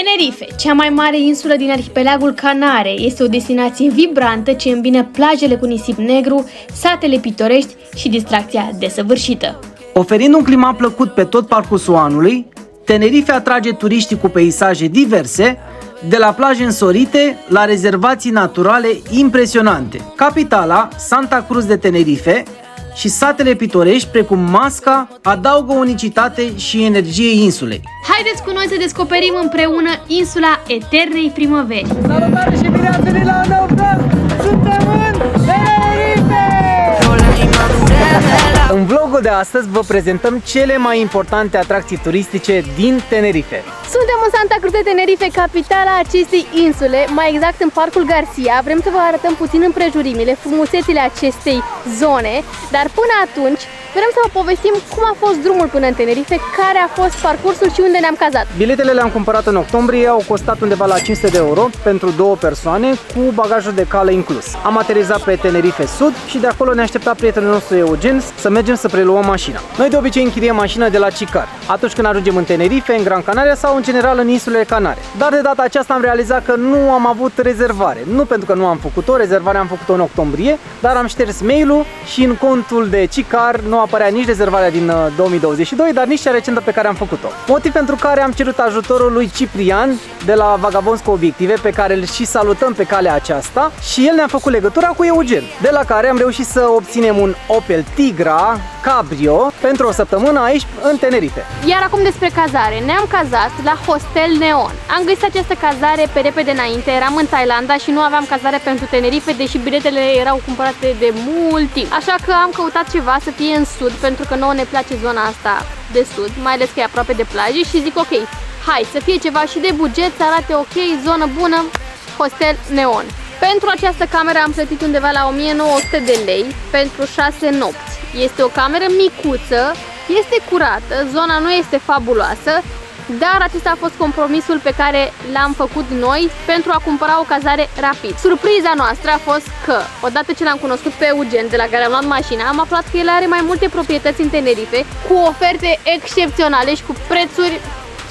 Tenerife, cea mai mare insulă din arhipelagul Canare, este o destinație vibrantă ce îmbină plajele cu nisip negru, satele pitorești și distracția desăvârșită. Oferind un climat plăcut pe tot parcursul anului, Tenerife atrage turiștii cu peisaje diverse, de la plaje însorite la rezervații naturale impresionante. Capitala, Santa Cruz de Tenerife, și satele pitorești precum Masca adaugă unicitate și energie insulei. Haideți cu noi să descoperim împreună insula eternei primăveri. Salutare și bine ați venit la un nou vlog! Suntem în Tenerife! În vlogul de astăzi vă prezentăm cele mai importante atracții turistice din Tenerife. Suntem în Santa Cruz de Tenerife, capitala acestei insule, mai exact în Parcul Garcia. Vrem să vă arătăm puțin împrejurimile, frumusețile acestei zone, dar până atunci vrem să vă povestim cum a fost drumul până în Tenerife, care a fost parcursul și unde ne-am cazat. Biletele le-am cumpărat în octombrie, au costat undeva la 500 de euro pentru 2 persoane, cu bagajul de cală inclus. Am aterizat pe Tenerife Sud și de acolo ne aștepta prietenul nostru Eugen să mergem să preluăm mașina. Noi de obicei închiriem mașina de la Chicar, atunci când ajungem în Tenerife, în Gran Canaria sau în general în insulele Canare. Dar de data aceasta am realizat că nu am avut rezervare. Nu pentru că nu am făcut-o, rezervarea am făcut-o în octombrie, dar am șters mail-ul și în contul de Chicar nu apărea nici rezervarea din 2022, dar nici cea recentă pe care am făcut-o. Motiv pentru care am cerut ajutorul lui Ciprian de la Vagabonds cu Obiective, pe care îl și salutăm pe calea aceasta, și el ne-a făcut legătura cu Eugen, de la care am reușit să obținem un Opel Tigra Cabrio pentru o săptămână aici în Tenerife. Iar acum despre cazare. Ne-am cazat la Hostel Neon. Am găsit această cazare pe repede înainte, eram în Thailanda și nu aveam cazare pentru Tenerife, deși biletele erau cumpărate de mult timp. Așa că am căutat ceva să fie în sud, pentru că nouă ne place zona asta de sud, mai ales că e aproape de plaje, și zic ok, hai să fie ceva și de buget, să arate ok, zonă bună, Hostel Neon. Pentru această cameră am plătit undeva la 1900 de lei pentru 6 nopți. Este o cameră micuță, este curată, zona nu este fabuloasă, dar acesta a fost compromisul pe care l-am făcut noi pentru a cumpăra o cazare rapid. Surpriza noastră a fost că, odată ce l-am cunoscut pe Eugen, de la care am luat mașina, am aflat că el are mai multe proprietăți în Tenerife, cu oferte excepționale și cu prețuri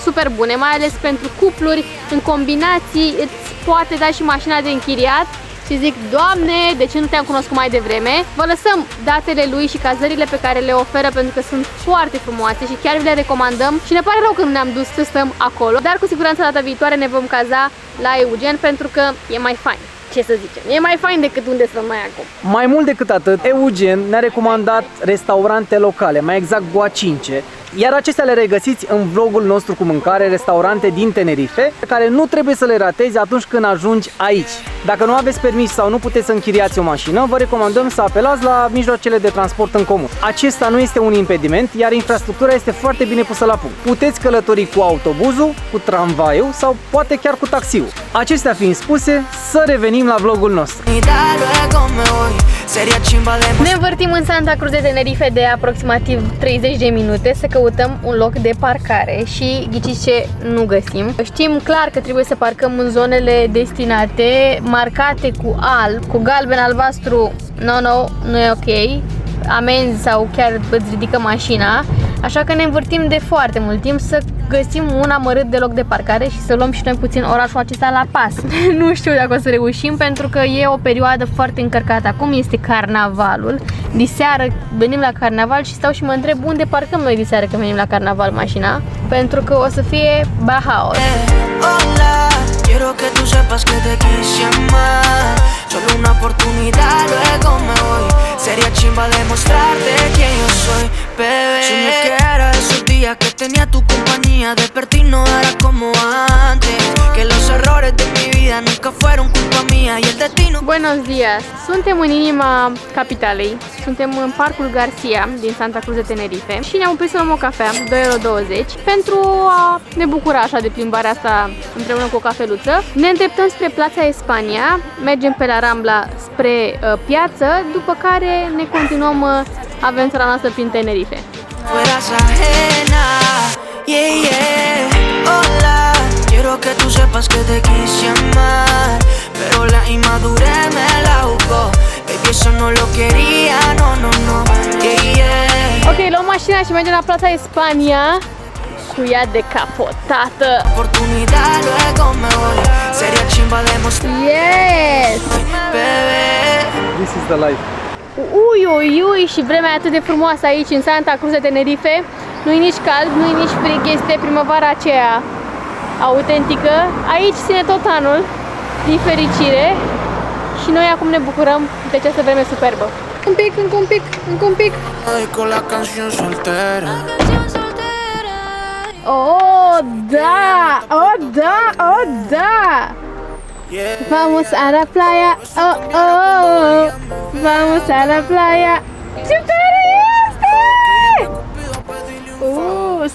super bune, mai ales pentru cupluri, în combinații, îți poate da și mașina de închiriat. Și zic, Doamne, de ce nu te-am cunoscut mai devreme? Vă lăsăm datele lui și cazările pe care le oferă, pentru că sunt foarte frumoase și chiar vi le recomandăm. Și ne pare rău că nu ne-am dus să stăm acolo, dar cu siguranță data viitoare ne vom caza la Eugen, pentru că e mai fain. Ce să zicem, e mai fain decât unde stăm noi acum. Mai mult decât atât, Eugen ne-a recomandat restaurante locale, mai exact Guacince, iar acestea le regăsiți în vlogul nostru cu mâncare, restaurante din Tenerife, pe care nu trebuie să le ratezi atunci când ajungi aici. Dacă nu aveți permis sau nu puteți să închiriați o mașină, vă recomandăm să apelați la mijloacele de transport în comun. Acesta nu este un impediment, iar infrastructura este foarte bine pusă la punct. Puteți călători cu autobuzul, cu tramvaiul sau poate chiar cu taxiul. Acestea fiind spuse, să revenim la vlogul nostru. Ne învârtim în Santa Cruz de Tenerife de aproximativ 30 de minute să căutăm un loc de parcare și ghiciți ce nu găsim. Știm clar că trebuie să parcăm în zonele destinate, marcate cu alb, cu galben, albastru, nu e ok, amenzi sau chiar îți ridică mașina. Așa că ne învârtim de foarte mult timp să găsim un amărât de loc de parcare și să luăm și noi puțin orașul acesta la pas. Nu știu dacă o să reușim, pentru că e o perioadă foarte încărcată. Acum este carnavalul. Diseară venim la carnaval și stau și mă întreb unde parcăm noi diseară când venim la carnaval mașina, pentru că o să fie bahaos. Quiero que tú sepas que te quise amar. Solo una oportunidad, luego me voy. Sería chimba demostrarte quién yo soy, bebé. Si me quedara esos días que tenía tu compañía, desperté y no era como antes. Que los errores de mi vida nunca fueron culpa mía y el destino. Buenos días. Suntem în inima capitalei. Suntem în Parcul Garcia din Santa Cruz de Tenerife și ne-am oprit să luăm o cafea, 2,20 € pentru a ne bucura așa de plimbarea asta împreună cu o cafeluță. Ne îndreptăm spre Plața Espania, mergem pe la Rambla spre piață, după care ne continuăm aventura noastră prin Tenerife. Quiero que tú sepas que te quise amar, pero la inmadurez me la jugó. Baby, eso no lo quería, no, no, no. Yeah, yeah. Ok, luăm mașina și mergem la Plața Espania cu ea decapotată. Oportunidad, luego Yes! This is the life. Ui, și vremea e atât de frumoasă aici în Santa Cruz de Tenerife. Nu e nici cald, nu e nici frig, este primăvara aceea autentică. Aici ține tot anul, din fericire. Și noi acum ne bucurăm de această vreme superbă. Un pic, încă un pic, încă un pic. Oh, da! Oh, da! Oh, da! Vamos a la playa, oh, oh, vamos a la playa. Ce tare este!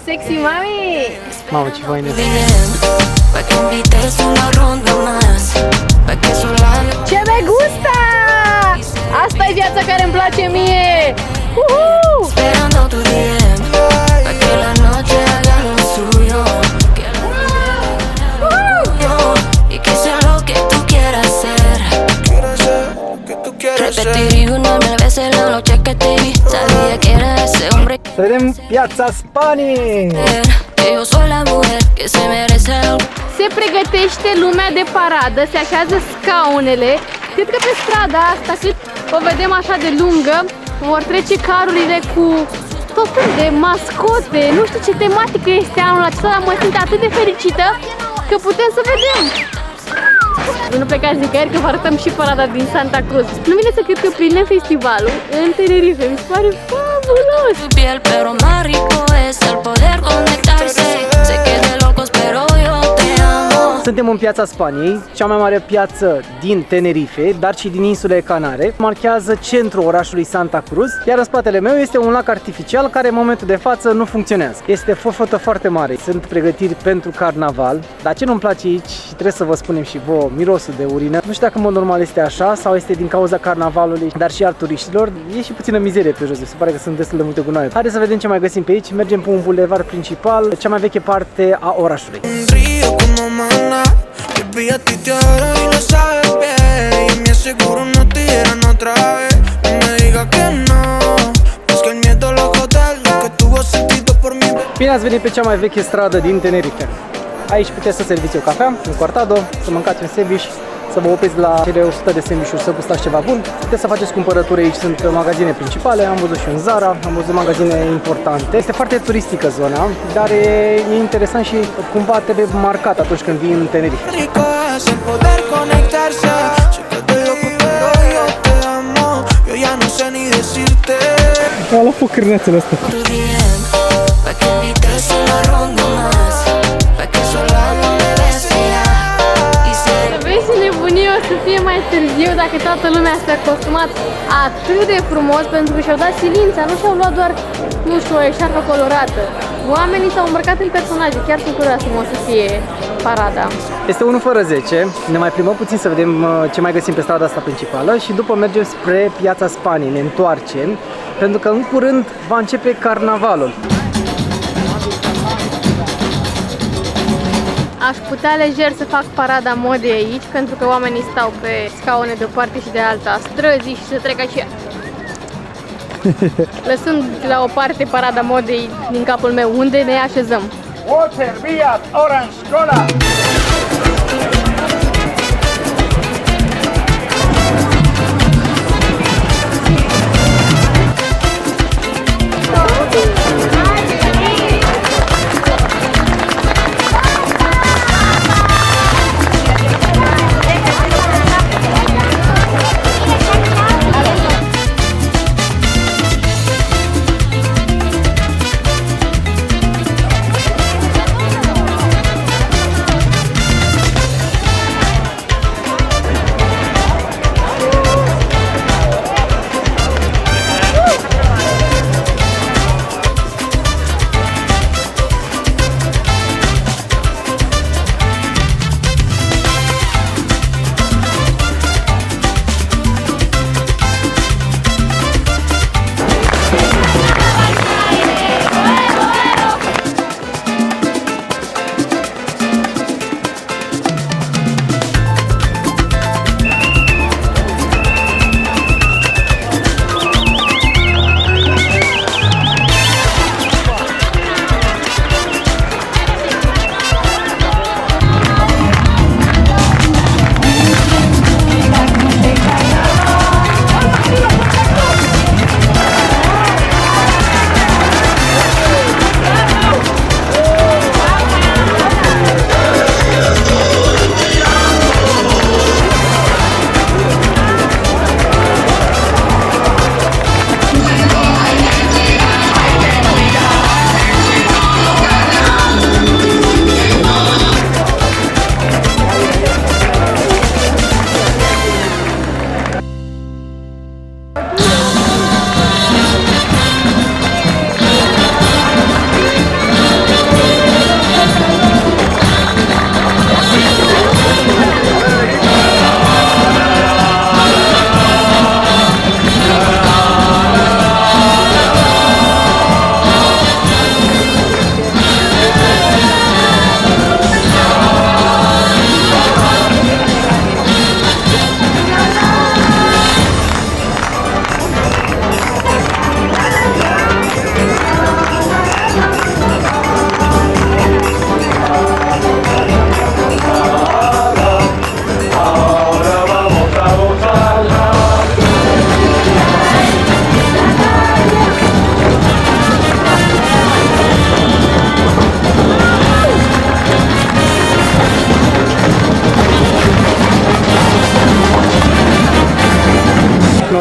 Sexy mami! Mamă, ce fain este. Ce me gusta! Asta e viața care îmi place mie! Repetiría una mil veces la noche que te vi. Sabía que era ese hombre. Să vedem piața Spaniei! Yo soy la mujer que se merece algo. Se pregătește lumea de paradă, se așează scaunele. Cred că pe strada asta, cât o vedem așa de lungă, vor trece carurile cu tot felul de mascote. Nu știu ce tematică este anul acesta, dar mă simt atât de fericită că putem să vedem. Nu plecați nicăieri că vă arătăm și parada din Santa Cruz. Nu vine să cred că prindem festivalul în Tenerife, mi se pare fabulos! Tu piel, pero más rico es el poder conectarse. Sé que de locos, pero yo te amo. Suntem în piața Spaniei, cea mai mare piață din Tenerife, dar și din insulele Canare. Marchează centrul orașului Santa Cruz, iar în spatele meu este un lac artificial care în momentul de față nu funcționează. Este fofotă foarte mare, sunt pregătiri pentru carnaval, dar ce nu-mi place aici, și trebuie să vă spunem și vouă, mirosul de urină. Nu știu dacă în mod normal este așa sau este din cauza carnavalului, dar și al turiștilor. E și puțină mizerie pe jos, se pare că sunt destul de multe gunoaie. Haideți să vedem ce mai găsim pe aici. Mergem pe un bulevard principal, cea mai veche parte a orașului. Baby, a ti te adoro y lo sabes bien. Y me aseguro no te hieran otra vez. No me digas que no, es que el miedo lo jode lo que tuvo sentido por mi. Bine ați venit pe cea mai veche stradă din Tenerife. Aici puteți să serviți o cafea, un cortado, să mâncați un sandwich, să vă opriți la cele 100 de sandwich-uri să gustați ceva bun. Puteți să faceți cumpărături, aici sunt magazine principale, am văzut și un Zara, am văzut magazine importante. Este foarte turistică zona, dar e interesant și cumva trebuie marcat atunci când vii în Tenerife. Am luat foc cârnețele astea. Să fie mai târziu dacă toată lumea s-a costumat atât de frumos, pentru că și-au dat silința, nu și-au luat doar, nu știu, o eșarfă colorată. Oamenii s-au îmbrăcat în personaje, chiar sunt curioasă cum o să fie parada. Este 1 fără 10, ne mai plimbăm puțin să vedem ce mai găsim pe strada asta principală și după mergem spre piața Spaniei, ne întoarcem, pentru că în curând va începe carnavalul. Aș putea lejer să fac parada modei aici, pentru că oamenii stau pe scaune de o parte și de alta a străzii și se trec așa. Lăsând la o parte parada modei din capul meu, unde ne așezăm. Water, Fiat, Orange, Cola.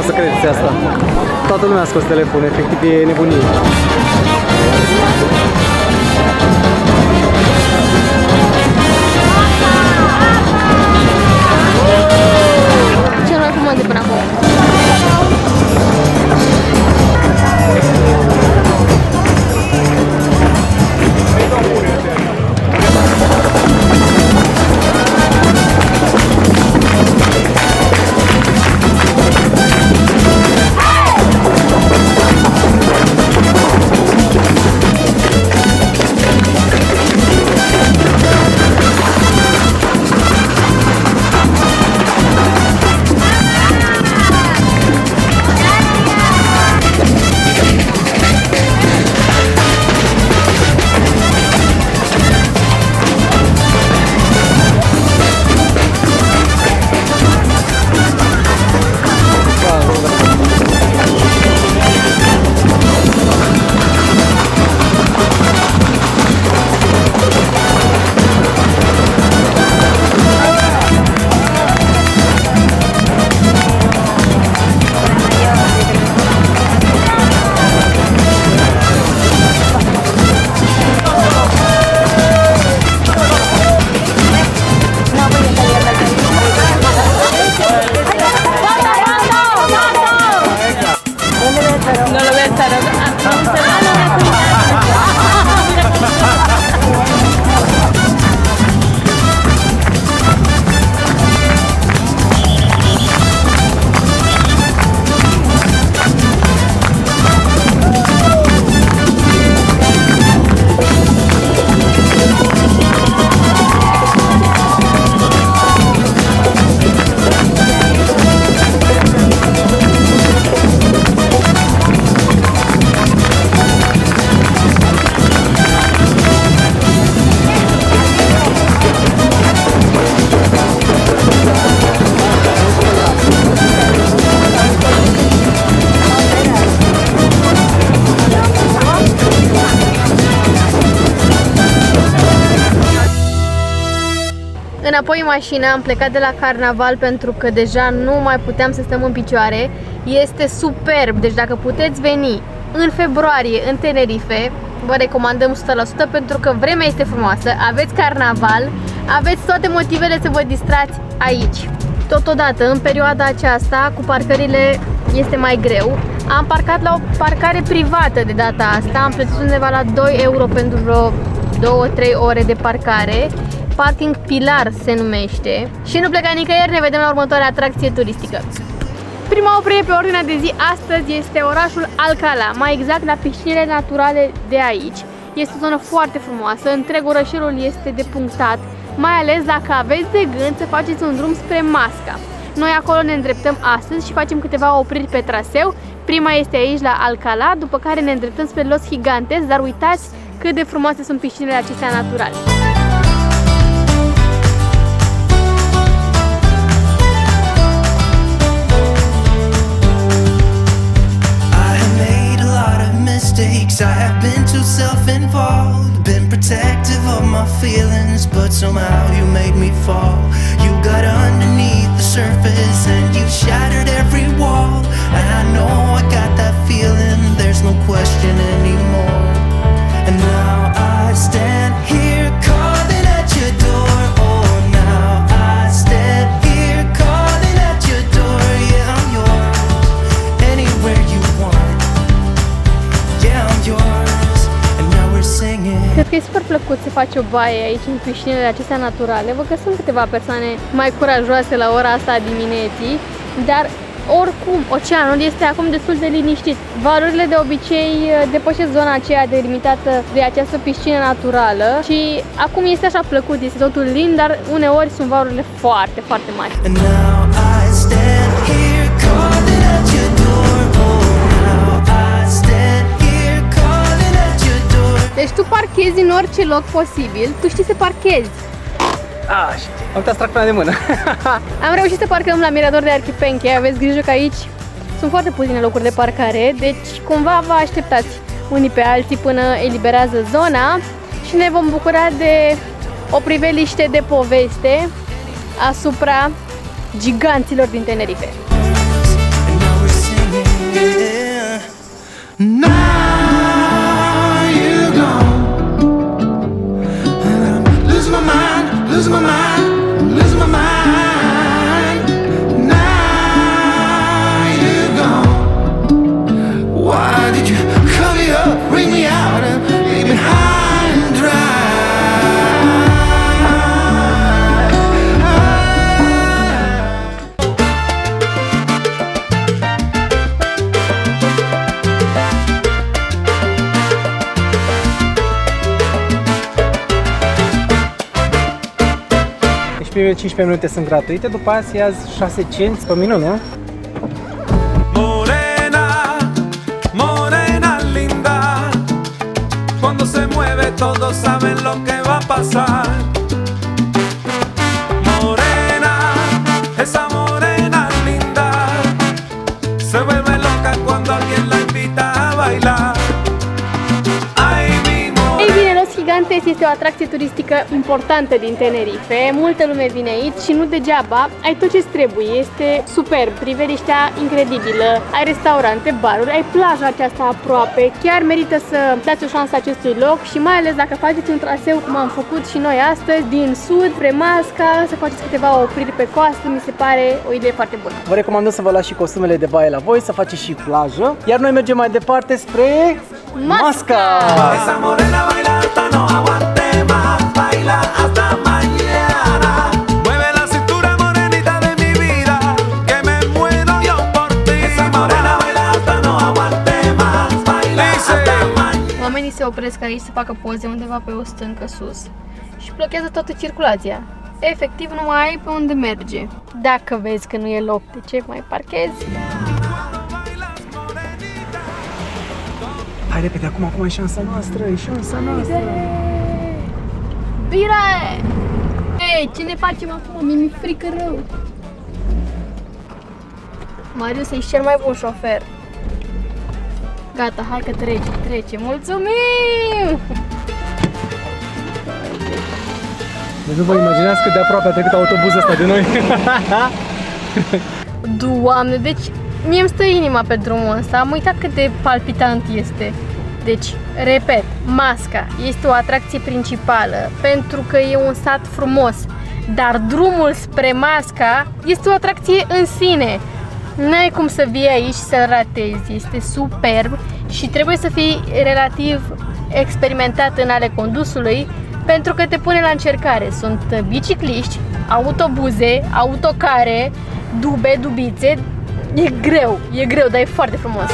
să credeți asta. Toată lumea a scos telefon, efectiv e nebunie. Cel mai frumos de până acum. Înapoi în mașină, am plecat de la carnaval pentru că deja nu mai puteam să stăm în picioare. Este superb, deci dacă puteți veni în februarie în Tenerife, vă recomandăm 100% pentru că vremea este frumoasă, aveți carnaval, aveți toate motivele să vă distrați aici. Totodată, în perioada aceasta, cu parcările este mai greu. Am parcat la o parcare privată de data asta, am plătit undeva la 2 euro pentru vreo 2-3 ore de parcare. Parking Pilar se numește. Și nu pleca nicăieri, ne vedem la următoarea atracție turistică. Prima oprire pe ordinea de zi astăzi este orașul Alcalá, mai exact la piscinele naturale de aici. Este o zonă foarte frumoasă, întreg orășelul este depunctat, mai ales dacă aveți de gând să faceți un drum spre Masca. Noi acolo ne îndreptăm astăzi și facem câteva opriri pe traseu. Prima este aici la Alcalá, după care ne îndreptăm spre Los Gigantes, dar uitați cât de frumoase sunt piscinele acestea naturale. Mistakes, I have been too self-involved, been protective of my feelings, but somehow you made me fall. You got underneath the surface and you shattered every wall, and I know I got that feeling, there's no question anymore. And now I stand here calling at your door, oh now I stand here calling at your door, yeah I'm yours, anywhere you want. Cred că e super plăcut să faci o baie aici în piscinele acestea naturale. Văd că sunt câteva persoane mai curajoase la ora asta a dimineții, dar oricum oceanul este acum destul de liniștit. Valurile de obicei depășesc zona aceea delimitată de această piscină naturală și acum este așa plăcut, este totul lin, dar uneori sunt valurile foarte, foarte mari. Deci tu parchezi în orice loc posibil, tu știi să parchezi. Așa, am uitat să trag până de mână. Am reușit să parcăm la Mirador de Archipenche, aveți grijă că aici sunt foarte puține locuri de parcare, deci cumva vă așteptați unii pe alții până eliberează zona și ne vom bucura de o priveliște de poveste asupra giganților din Tenerife. Yeah. Now you're gone, and I'm losing my mind, losing my mind, losing my mind. Now you're gone. Why did you call me up, bring me out, and leave me high and dry? Primele 15 minute sunt gratuite, după aia se ia 6 cenți pe minut, nu? Morena, morena linda, cuando se mueve todos saben lo que va a pasar. Morena, esa morena linda, se vuelve loca cuando alguien la invita a bailar. Ei bine, Los Gigantes este o atracție turistică importantă din Tenerife. Multă lume vine aici și nu degeaba. Ai tot ce trebuie. Este superb, priveliștea incredibilă. Ai restaurante, baruri, ai plaja aceasta aproape. Chiar merită să dați o șansă acestui loc și mai ales dacă faceți un traseu cum am făcut și noi astăzi, din sud spre Masca, să faceți câteva opriri pe coastă, mi se pare o idee foarte bună. Vă recomandăm să vă luați și costumele de baie la voi, să faceți și plajă. Iar noi mergem mai departe spre Masca! Esa morena baila hasta no aguante más, baila hasta mañana. Mueve la cintura morenita de mi vida, que me muero yo por ti. Esa morena baila hasta no aguante más, baila hasta mañana. Oamenii se opresc aici să facă poze undeva pe o stâncă sus și blochează toată circulația. Efectiv nu mai ai pe unde merge. Dacă vezi că nu e loc, de ce mai parchezi? Hai repede, acum e șansa noastră, e șansa noastră. Bine! Ei, ce ne facem acum? Mi-e frică rău. Marius, ești cel mai bun șofer. Gata, hai că trece. Mulțumim! Deci nu vă imaginați cât de aproape a trecut autobuzul ăsta de noi. Doamne, deci mie îmi stă inima pe drumul ăsta. Am uitat cât de palpitant este. Deci, repet, Masca este o atracție principală pentru că e un sat frumos, dar drumul spre Masca este o atracție în sine. N-ai cum să vii aici și să-l ratezi, este superb și trebuie să fii relativ experimentat în ale condusului pentru că te pune la încercare. Sunt bicicliști, autobuze, autocare, dubițe. E greu, dar e foarte frumos.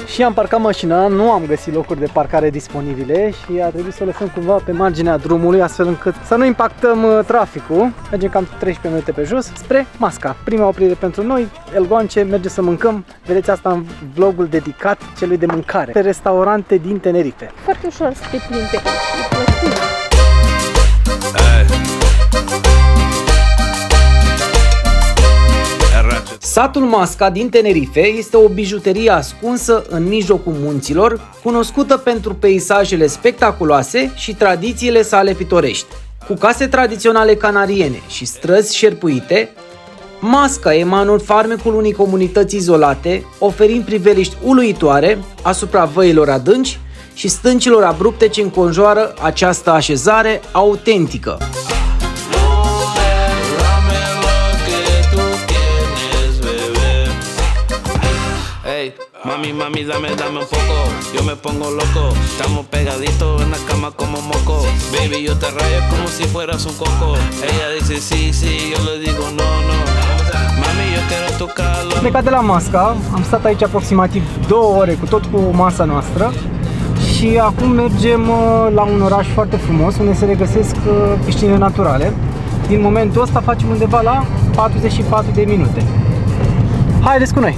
Și am parcat mașina, nu am găsit locuri de parcare disponibile și a trebuit să o lăsăm cumva pe marginea drumului, astfel încât să nu impactăm traficul. Mergem cam 13 minute pe jos spre Masca. Prima oprire pentru noi, El Guanche, merge să mâncăm. Vedeți asta în vlogul dedicat celui de mâncare. Pe restaurante din Tenerife. Foarte ușor să te plimbi pe aici, e plăcut. Satul Masca din Tenerife este o bijuterie ascunsă în mijlocul munților, cunoscută pentru peisajele spectaculoase și tradițiile sale pitorești. Cu case tradiționale canariene și străzi șerpuite, Masca emană farmecul unei comunități izolate, oferind priveliști uluitoare asupra văilor adânci și stâncilor abrupte ce înconjoară această așezare autentică. Mami, dame un poco, yo me pongo loco, estamos pegaditos en la cama como moco, baby, yo te rayo como si fueras un coco, ella dice sí, yo le digo no, mami, yo quiero tu calor. Am plecat de la Masca, am stat aici aproximativ 2 ore cu tot cu masa noastră și acum mergem la un oraș foarte frumos unde se regăsesc piscine naturale. Din momentul ăsta facem undeva la 44 de minute. Haideți cu noi!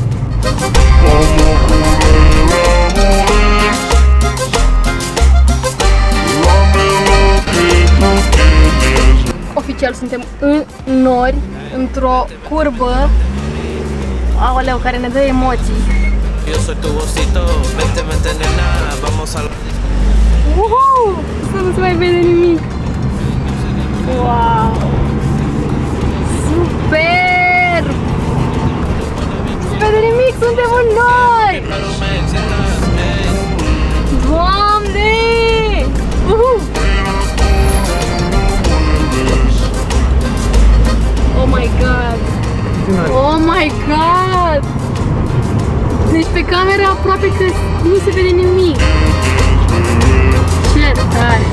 Oficial suntem în nori, într-o curbă, aoleu, care ne dă emoții. Să nu se mai vede nimic. Wow! Super! Se vede my god! Deci pe camera aproape că nu se vede nimic. Ce tare!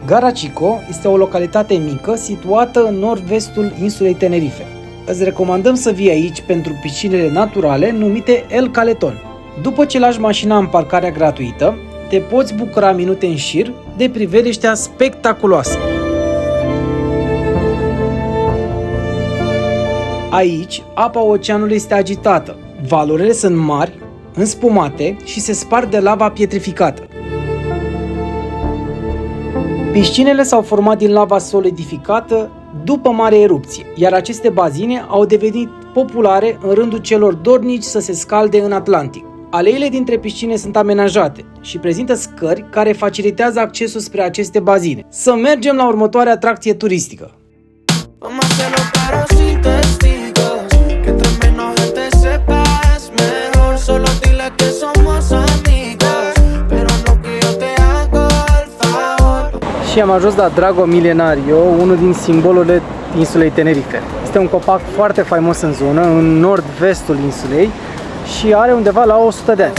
Gara Chico este o localitate mică situată în nord-vestul insulei Tenerife. Îți recomandăm să vii aici pentru piscinele naturale numite El Caleton. După ce lași mașina în parcarea gratuită, te poți bucura minute în șir de priveliștea spectaculoasă. Aici, apa oceanului este agitată, valurile sunt mari, înspumate și se sparg de lava pietrificată. Piscinele s-au format din lava solidificată după mare erupție, iar aceste bazine au devenit populare în rândul celor dornici să se scalde în Atlantic. Aleile dintre piscine sunt amenajate și prezintă scări care facilitează accesul spre aceste bazine. Să mergem la următoarea atracție turistică. Și am ajuns la Drago Milenario, unul din simbolurile insulei Tenerife. Este un copac foarte faimos în zonă, în nord-vestul insulei și are undeva la 100 de ani.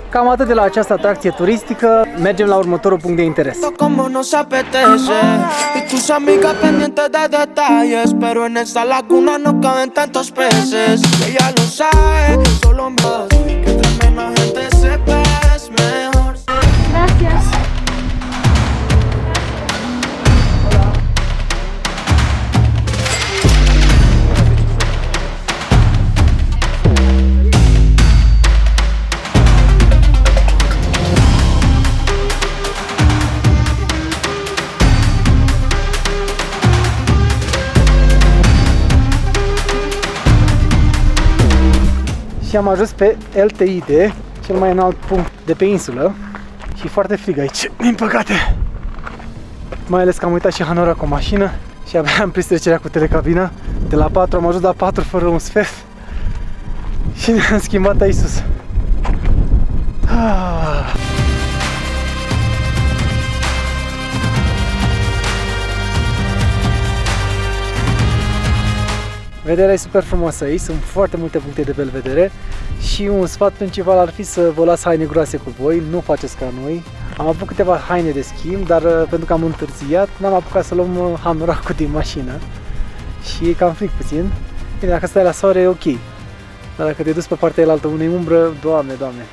Cam atât de la această atracție turistică, mergem la următorul punct de interes. Și am ajuns pe El Teide, cel mai înalt punct de pe insulă. Și foarte frig aici, din păcate. Mai ales că am uitat și hanora cu mașină și abia am prins trecerea cu telecabina. De la 4 am ajuns la 4 fără un sfert și ne-am schimbat aici sus. Vederea e super frumoasă aici, sunt foarte multe puncte de belvedere și un sfat principal ar fi să vă las haine groase cu voi, nu faceți ca noi. Am avut câteva haine de schimb, dar pentru că am întârziat, n-am apucat să luăm hanoracul din mașină și e cam frig puțin. Bine, dacă stai la soare e ok, dar dacă te duci pe partea elaltă unei umbră, Doamne, Doamne.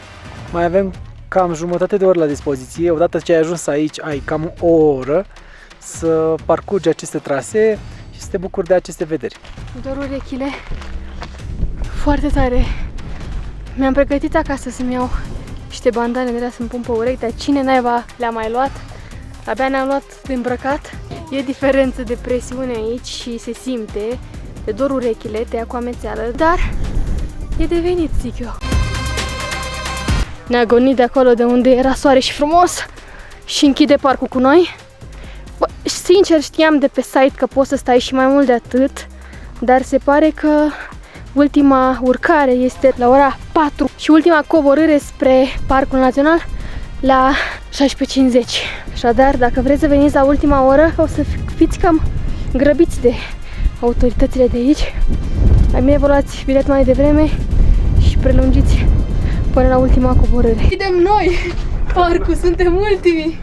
Mai avem cam jumătate de oră la dispoziție, odată ce ai ajuns aici ai cam o oră să parcurgi aceste trasee și să te bucuri de aceste vederi. Dor urechile foarte tare. Mi-am pregătit acasă să-mi iau niște bandane de alea să-mi pun pe urechi, dar cine naiba le-a mai luat? Abia ne-am luat de îmbrăcat. E diferență de presiune aici și se simte. Te dor urechile, te ia cu amețeală, dar e de venit, zic eu. Ne-a gonit de acolo de unde era soare și frumos și închide parcul cu noi. Bă, sincer știam de pe site că poți să stai și mai mult de atât, dar se pare că ultima urcare este la ora 4 și ultima coborâre spre Parcul Național la 16:50. Așadar, dacă vreți să veniți la ultima oră, o să fiți cam grăbiți de autoritățile de aici. Mai bine vă luați bilet mai devreme și prelungiți până la ultima coborâre. Idem noi! Parcul, suntem ultimii!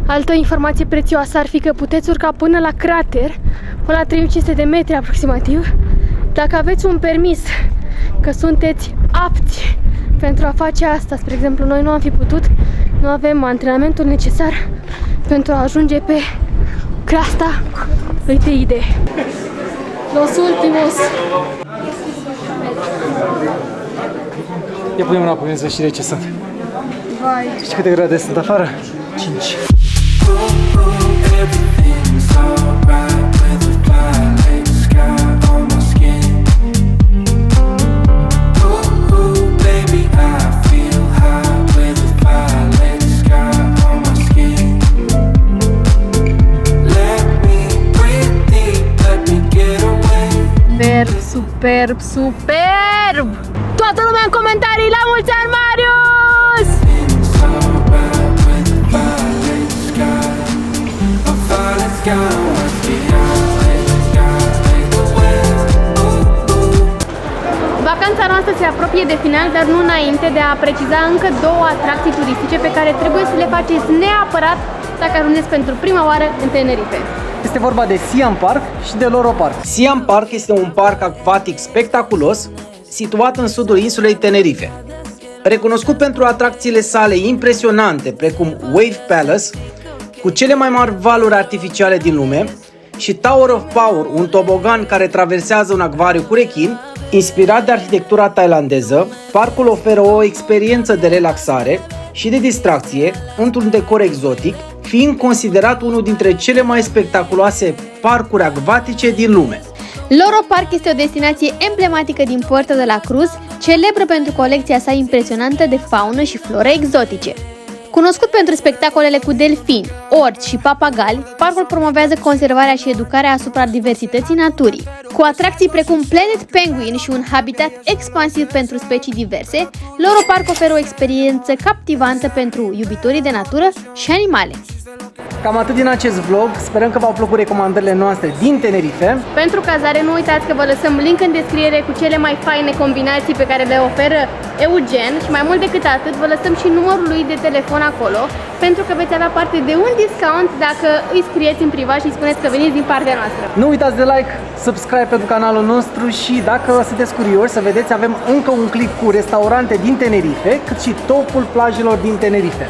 Altă informație prețioasă ar fi că puteți urca până la crater, până la 3500 de metri aproximativ, dacă aveți un permis că sunteți apți pentru a face asta. Spre exemplu, noi nu am fi putut, nu avem antrenamentul necesar pentru a ajunge pe creasta lui Teide. Los últimos. Ia punem înapoi să știi de ce sunt. Vai. Știi câte grade sunt afară? 5. Superb, superb! Toată lumea în comentarii, la mulți ani, Marius! Lista noastră se apropie de final, dar nu înainte de a preciza încă două atracții turistice pe care trebuie să le faceți neapărat dacă ajungeți pentru prima oară în Tenerife. Este vorba de Siam Park și de Loro Park. Siam Park este un parc acvatic spectaculos situat în sudul insulei Tenerife. Recunoscut pentru atracțiile sale impresionante, precum Wave Palace, cu cele mai mari valuri artificiale din lume, și Tower of Power, un tobogan care traversează un acvariu cu rechini, inspirat de arhitectura thailandeză, parcul oferă o experiență de relaxare și de distracție într-un decor exotic, fiind considerat unul dintre cele mai spectaculoase parcuri acvatice din lume. Loro Park este o destinație emblematică din Puerto de la Cruz, celebră pentru colecția sa impresionantă de faună și floră exotice. Cunoscut pentru spectacolele cu delfini, orci și papagali, parcul promovează conservarea și educarea asupra diversității naturii. Cu atracții precum Planet Penguin și un habitat expansiv pentru specii diverse, Loro Park oferă o experiență captivantă pentru iubitorii de natură și animale. Cam atât din acest vlog, sperăm că v-au plăcut recomandările noastre din Tenerife. Pentru cazare, nu uitați că vă lăsăm link în descriere cu cele mai faine combinații pe care le oferă Eugen și mai mult decât atât vă lăsăm și numărul lui de telefon acolo pentru că veți avea parte de un discount dacă îi scrieți în privat și îi spuneți că veniți din partea noastră. Nu uitați de like, subscribe pentru canalul nostru și dacă sunteți curioși să vedeți, avem încă un clip cu restaurante din Tenerife, cât și topul plajelor din Tenerife.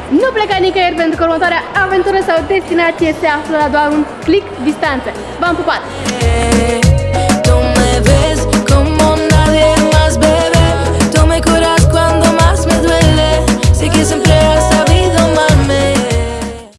Nu pleca nicăieri pentru că următoarea aventură sau destinație se află la doar un click distanță. V-am pupat! Tú me ves como nadie más, bebé. Tú me curas cuando más me duele. Sé que siempre vas a